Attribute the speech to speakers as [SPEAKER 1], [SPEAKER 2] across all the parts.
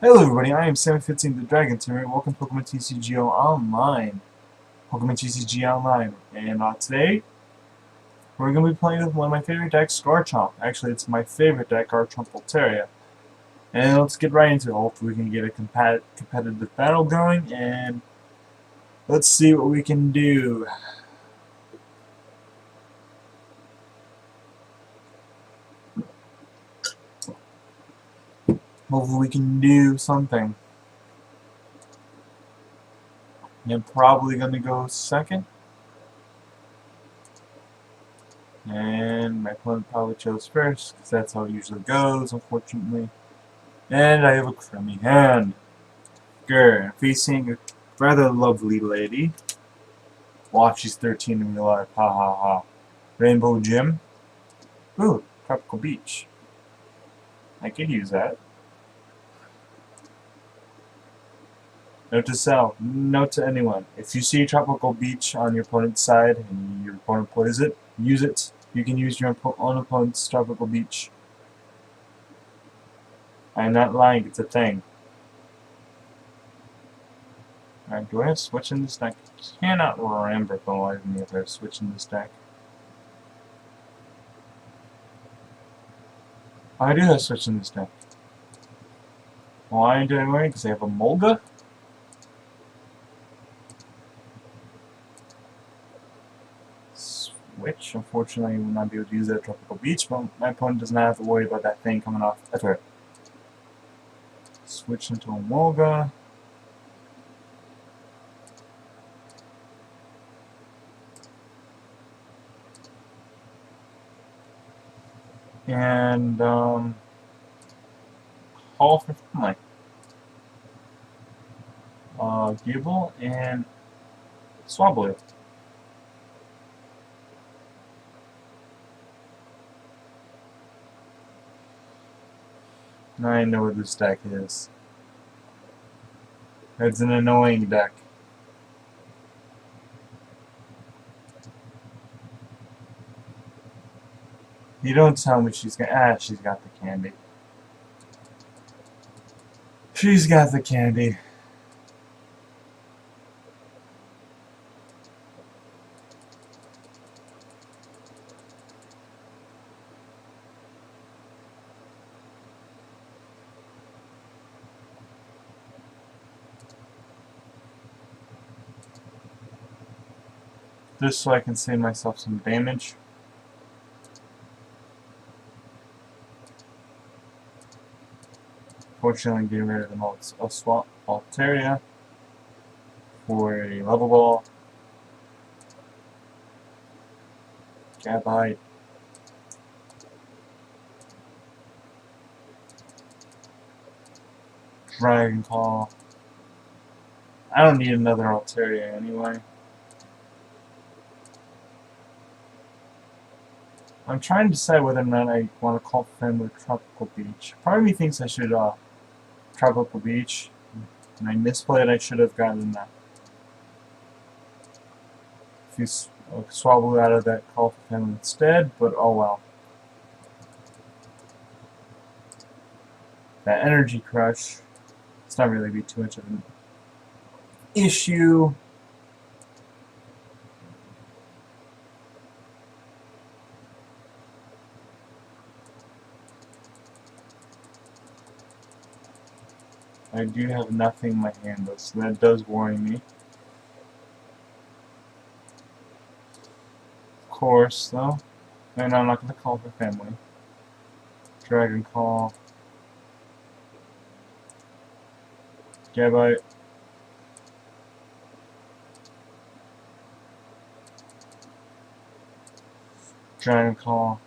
[SPEAKER 1] Hello everybody, I am Sam15 the Dragon Tamer. Welcome to Pokemon TCG Online. Pokemon TCG Online. And today, we're going to be playing with one of my favorite decks, Garchomp. Actually, it's my favorite deck, Garchomp Alteria. And let's get right into it. Hopefully we can get a competitive battle going, and let's see what we can do. Hopefully we can do something. I'm probably going to go second. And my opponent probably chose first, because that's how it usually goes, unfortunately. And I have a crummy hand. Grr, facing a rather lovely lady. Watch, she's 13 in real life. Ha ha ha. Rainvowgym. Ooh, Tropical Beach. I could use that. Note to self, note to anyone. If you see Tropical Beach on your opponent's side and your opponent plays it, use it. You can use your own opponent's Tropical Beach. I'm not lying, it's a thing. Alright, do I have switch in this deck? I cannot remember if I have switch in this deck. Oh, I do have switch in this deck. Why do I worry? Because I have a Molga? Switch. Unfortunately, I will not be able to use that at Tropical Beach, but my opponent does not have to worry about that thing coming off. That's right. Switch into a Molga. And, call for family. Gable and Swablu. Now I know what this deck is. It's an annoying deck. You don't tell me she's got... she's got the candy. She's got the candy. Just so I can save myself some damage. Fortunately, getting rid of the Alteria for a level ball. Gabite. Dragon Claw. I don't need another Alteria anyway. I'm trying to decide whether or not I want to call family Tropical Beach. Part of me thinks I should Tropical Beach, and I misplayed. I should have gotten that. If you swabble out of that call for family instead, but oh well. That Energy Crush, it's not really be too much of an issue. I do have nothing in my hand though, so that does worry me. Of course, though. And I'm not going to call for family. Dragon Call. Gabite. Dragon Call.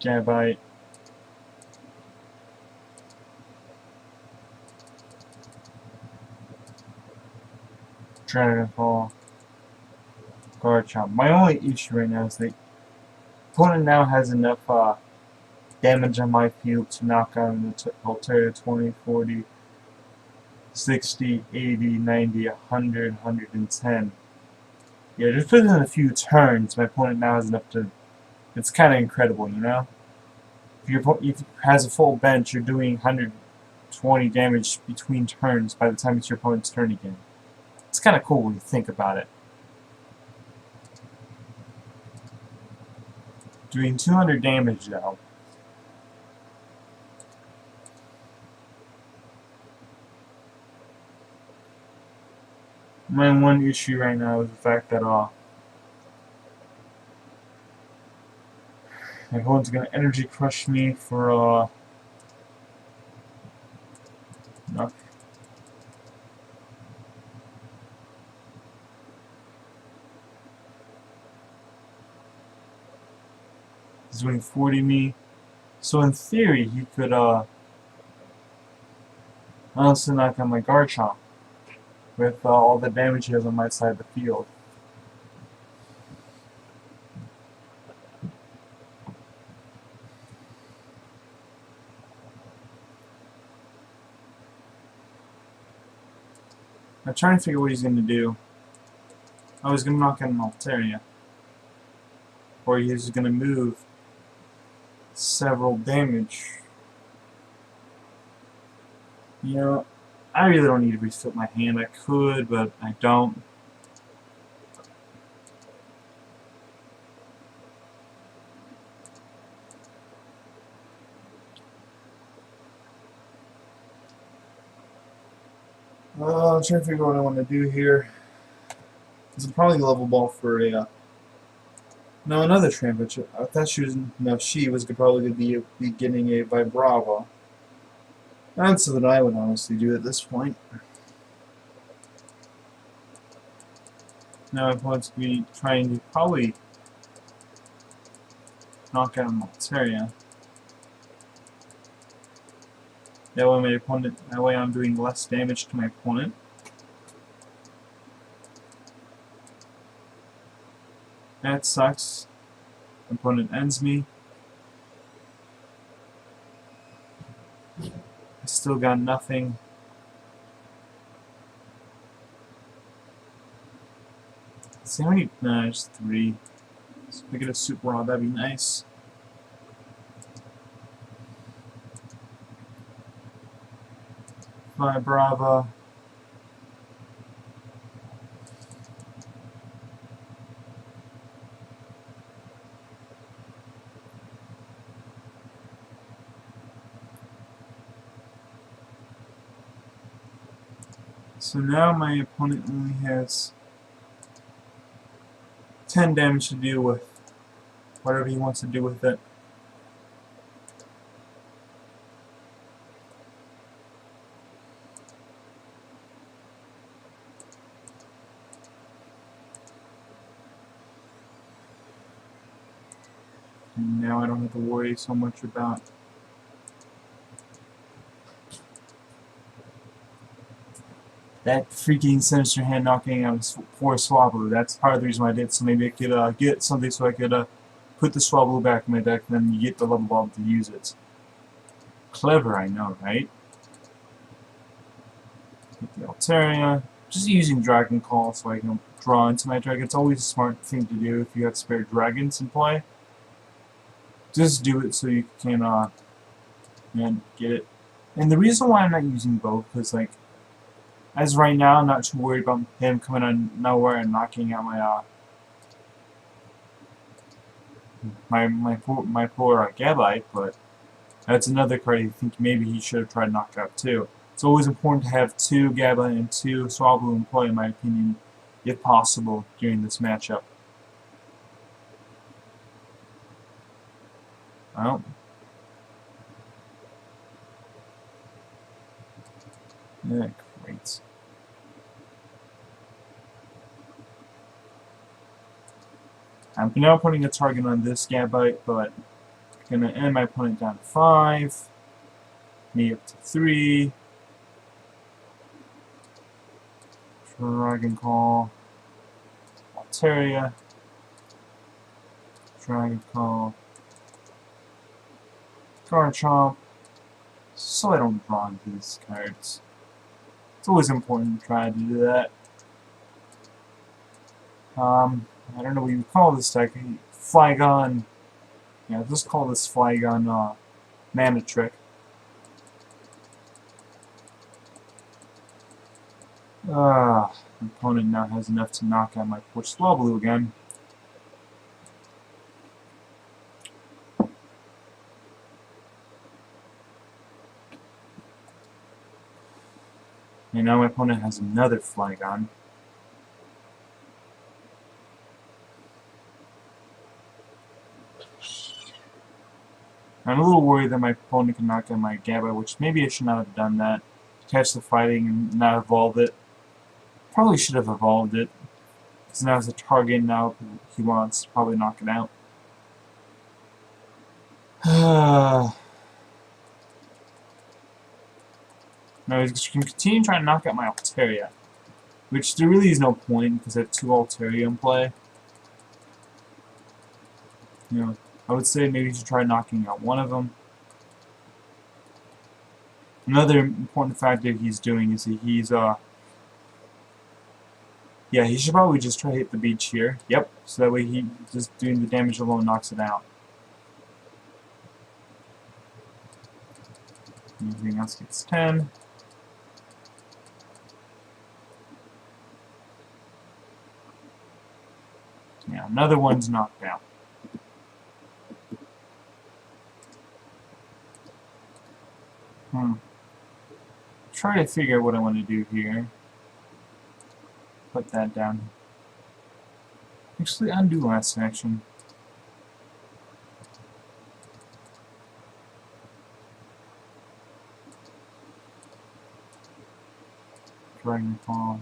[SPEAKER 1] Gabite. Dragon Call. Garchomp. My only issue right now is the opponent now has enough damage on my field to knock out the Alteria 20, 40, 60, 80, 90, 100, 110. Yeah, just within a few turns, my opponent now has enough to... It's kind of incredible, you know? if it has a full bench, you're doing 120 damage between turns by the time it's your opponent's turn again. It's kind of cool when you think about it. Doing 200 damage though. My one issue right now is the fact that my opponent's gonna energy crush me for no. He's doing 40 me. So in theory he could honestly knock out my Garchomp with all the damage he has on my side of the field. I'm trying to figure what he's going to do. Oh, he's going to knock out an Alteria. Or he's going to move several damage. You know, I really don't need to refill my hand. I could, but I don't. I'm trying to figure out what I want to do here. This is probably a level ball for a. No, another Trampage. I thought she was. No, she was probably going to be getting a Vibrava. That's something I would honestly do at this point. Now I'm going to be trying to probably knock out an Alteria. That way I'm doing less damage to my opponent. That sucks. My opponent ends me. I still got nothing. See how many? Nah, just 3. So if I get a Super Rod, that'd be nice. Brava. So now my opponent only has 10 damage to deal with. Whatever he wants to do with it. And now I don't have to worry so much about that freaking Sinister Hand knocking out poor Swablu. That's part of the reason why I did, so maybe I could get something so I could put the Swablu back in my deck, and then you get the level ball to use it. Clever, I know, right? Get the Alteria. Just using Dragon Call so I can draw into my dragon. It's always a smart thing to do if you have spare dragons in play. Just do it so you can get it. And the reason why I'm not using both is like, as right now, I'm not too worried about him coming out of nowhere and knocking out my poor Gabite, but that's another card I think maybe he should have tried to knock out too. It's always important to have 2 Gabite and 2 Swablu in play, in my opinion, if possible, during this matchup. Well. Yeah, great. I'm now putting a target on this Gabite, but I'm going to end my opponent down to 5. Me up to 3. Dragon Call. Alteria. Dragon Call. Garchomp. So I don't draw into these cards. It's always important to try to do that. I don't know what you would call this deck. Flygon. Yeah, just call this Flygon Manectric. My opponent now has enough to knock out my poor Swablu again. And now my opponent has another Flygon. I'm a little worried that my opponent can knock out my Gabba, which maybe I should not have done that. Catch the fighting and not evolve it. Probably should have evolved it. Because now it's a target now he wants to probably knock it out. Now he can continue trying to knock out my Alteria. Which there really is no point because I have 2 Alteria in play. You know, I would say maybe you should try knocking out one of them. Another important factor he's doing is that he's yeah, he should probably just try to hit the beach here. Yep, so that way he just doing the damage alone knocks it out. Anything else gets 10. Yeah, another one's knocked out. Try to figure out what I want to do here. Put that down. Actually, undo last action. Dragon Ball.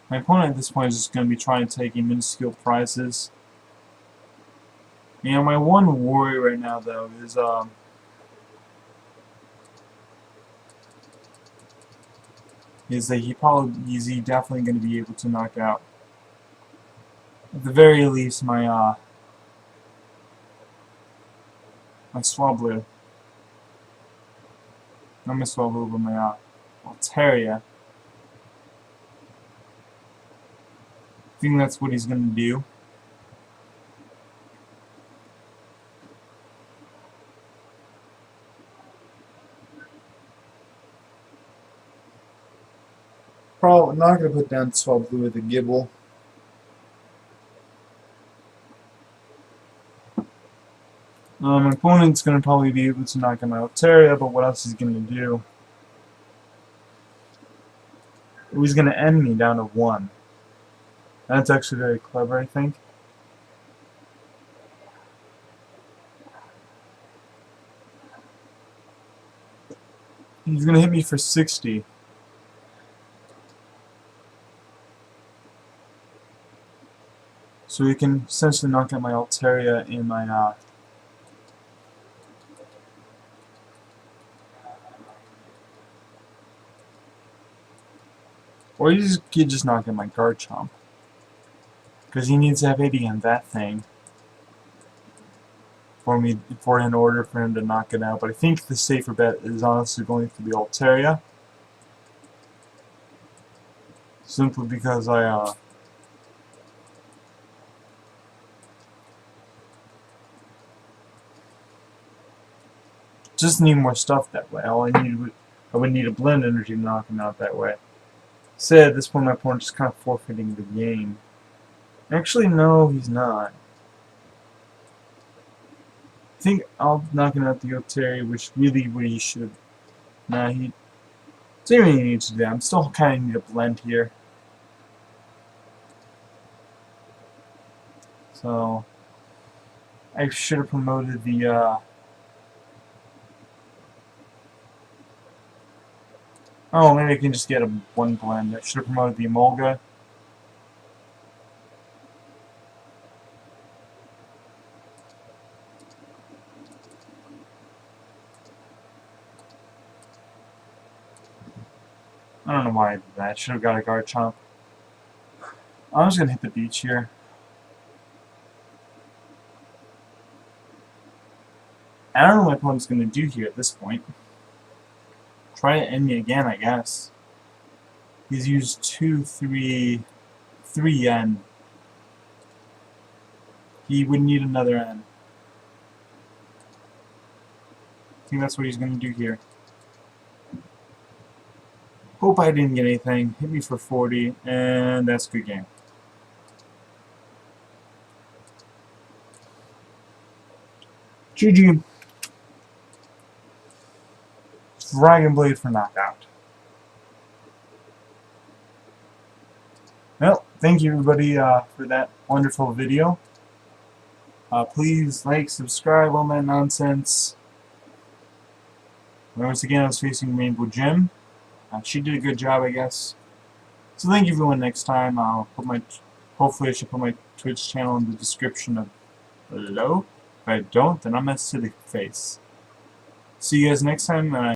[SPEAKER 1] My opponent at this point is just going to be trying to take minuscule prizes. You know, my one worry right now, though, is that he's definitely going to be able to knock out, at the very least, my Swablu. Not my Swablu, but my Alteria. I think that's what he's going to do. Probably not going to put down Swablu with a Gibble. My opponent's going to probably be able to knock him out Alteria, but what else is he going to do? He's going to end me down to 1. That's actually very clever, I think. He's going to hit me for 60. So he can essentially knock out my Alteria and my or he could just knock out my Garchomp. Because he needs to have 80 on that thing in order for him to knock it out. But I think the safer bet is honestly going to be Alteria. Simply because I just need more stuff that way. I would need a blend energy to knock him out that way. Say at this point my opponent's just kind of forfeiting the game. Actually, no, he's not. I think I'll knock him out the Alteria, which really what he should. Nah, he doesn't really need to do that. I'm still kind of need a blend here. So I should have promoted the oh, maybe I can just get a 1 blend. I should have promoted the Emolga. I don't know why I did that. I should have got a Garchomp. I'm just going to hit the beach here. I don't know what my opponent's going to do here at this point. Try to end me again, I guess. He's used 3 yen. He would need another N. I think that's what he's going to do here. Hope I didn't get anything. Hit me for 40, and that's a good game. GG. Dragon Blade for knockout. Well, thank you everybody for that wonderful video. Please like, subscribe, all that nonsense. Once again, I was facing rainvowgym. She did a good job, I guess. So thank you everyone. Next time, I'll put my. Hopefully, I should put my Twitch channel in the description of below. If I don't, then I'm a silly face. See you guys next time.